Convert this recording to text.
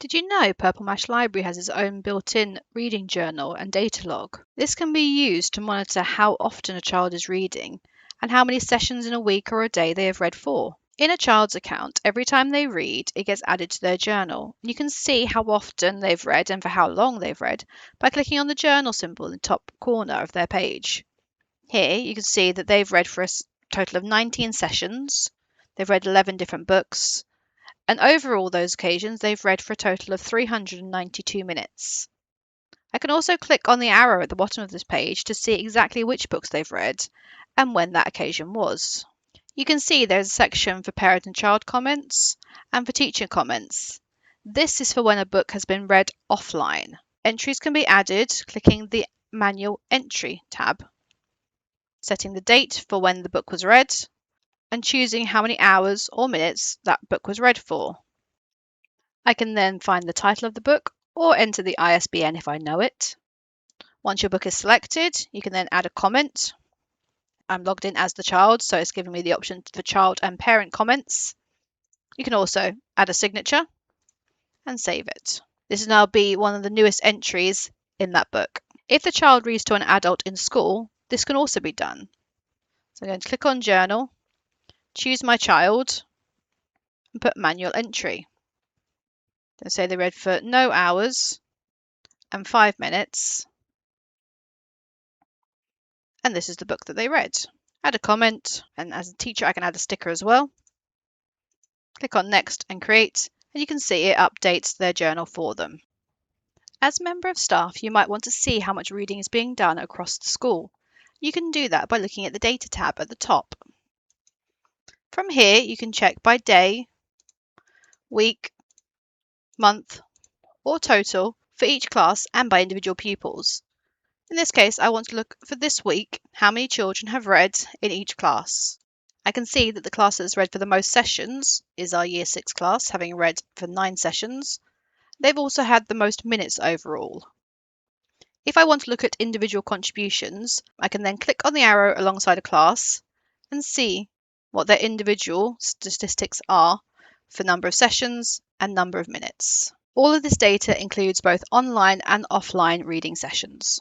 Did you know Purple Mash Library has its own built-in reading journal and data log? This can be used to monitor how often a child is reading and how many sessions in a week or a day they have read for. In a child's account, every time they read, it gets added to their journal. You can see how often they've read and for how long they've read by clicking on the journal symbol in the top corner of their page. Here you can see that they've read for a total of 19 sessions, they've read 11 different books, and over all those occasions, they've read for a total of 392 minutes. I can also click on the arrow at the bottom of this page to see exactly which books they've read and when that occasion was. You can see there's a section for parent and child comments and for teacher comments. This is for when a book has been read offline. Entries can be added clicking the Manual Entry tab, setting the date for when the book was read, and choosing how many hours or minutes that book was read for. I can then find the title of the book or enter the ISBN if I know it. Once your book is selected, you can then add a comment. I'm logged in as the child, so it's giving me the option for child and parent comments. You can also add a signature and save it. This will now be one of the newest entries in that book. If the child reads to an adult in school, this can also be done. So I'm going to click on Journal, choose my child, and put Manual Entry. Then say they read for no hours and 5 minutes, and this is the book that they read. Add a comment, and as a teacher I can add a sticker as well. Click on Next and Create, and you can see it updates their journal for them. As a member of staff, you might want to see how much reading is being done across the school. You can do that by looking at the Data tab at the top. From here, you can check by day, week, month, or total for each class and by individual pupils. In this case, I want to look for this week how many children have read in each class. I can see that the class that has read for the most sessions is our Year 6 class, having read for 9 sessions. They've also had the most minutes overall. If I want to look at individual contributions, I can then click on the arrow alongside a class and see what their individual statistics are for number of sessions and number of minutes. All of this data includes both online and offline reading sessions.